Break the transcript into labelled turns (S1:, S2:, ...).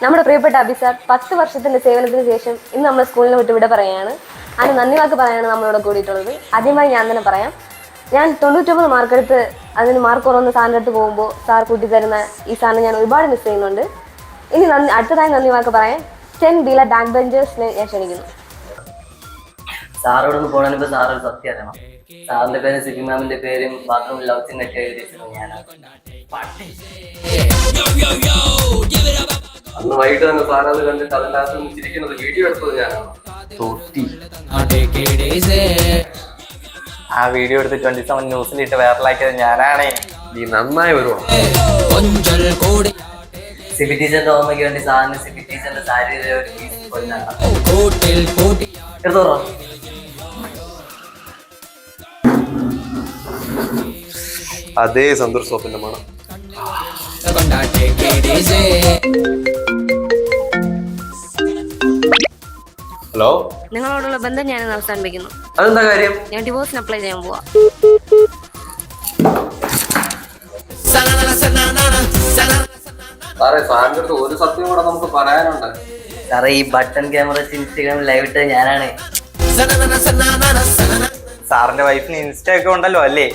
S1: നമ്മുടെ പ്രിയപ്പെട്ട അബി സാർ 10 വർഷത്തിന്റെ സേവനത്തിന് ശേഷം ഇന്ന് നമ്മൾ സ്കൂളിനെ വിട്ട് വിട പറയുകയാണ്. അതിന് നന്ദി വാക്ക് പറയാണ് നമ്മളിവിടെ കൂടിയിട്ടുള്ളത്. ആദ്യമായി ഞാൻ തന്നെ പറയാം, ഞാൻ 99 മാർക്കെടുത്ത് അതിന് മാർക്ക് കുറവെന്ന് സാറിൻ്റെ അടുത്ത് പോകുമ്പോൾ സാർ കൂട്ടിത്തരുന്ന ഈ സാറിനെ ഞാൻ ഒരുപാട് മിസ് ചെയ്യുന്നുണ്ട്. ഇനി അടുത്തതായി നന്ദി വാക്ക് പറയാൻ 10 ബിയിലെ ബാക്ക് ബെഞ്ചേഴ്സിനെ ഞാൻ ക്ഷണിക്കുന്നു.
S2: സാറോടൊന്ന് പോകണമെന്ന് സാറൊരു സത്യം അറിയണം. സാറിന്റെ പേരും സിബി മാമിന്റെ പേരും ബാത്റൂമിൽ ലവ് ചിഹ്നൊക്കെ എഴുതിയിരിക്കുന്നത് ഞാനാണ്.
S3: അന്ന് വൈകിട്ട് തന്നെ സാറത് കണ്ടിട്ട് അതിൻ്റെ ചിരിക്കുന്നത് വീഡിയോ എടുത്തത് ഞാനാണ്. തൊട്ടി
S2: ആ വീഡിയോ എടുത്ത് 27 ന്യൂസിലിട്ട് വൈറലാക്കിയത് ഞാനാണേ.
S3: നീ നന്നായി വരുവാണ്.
S2: സിബി ടീച്ചറിന്റെ ഓർമ്മയ്ക്ക് വേണ്ടി സാറിന് സിബി ടീച്ചറിന്റെ സാരി എടുത്തോറോ.
S3: അതേ സന്തൂർ സോപ്പിന്റെ മണം. ഹലോ,
S1: നിങ്ങളോടുള്ള ബന്ധം ഞാൻ അവസാനിപ്പിക്കുന്നു.
S3: അതെന്താ കാര്യം?
S1: ഞാൻ ഡിവോഴ്സിന് അപ്ലൈ ചെയ്യാൻ പോവാ.
S3: സാറേ, സാറിന്റെ അടുത്ത് ഒരു സത്യം കൂടെ നമുക്ക് പറയാനുണ്ട്.
S2: സാറേ, ഈ ബട്ടൺ ക്യാമറ ഇൻസ്റ്റഗ്രാമിൽ ലൈവ് ഇട്ടത് ഞാനാണ്.
S4: സാറിന്റെ വൈഫിന് ഇൻസ്റ്റ ഒക്കെ ഉണ്ടല്ലോ അല്ലേ?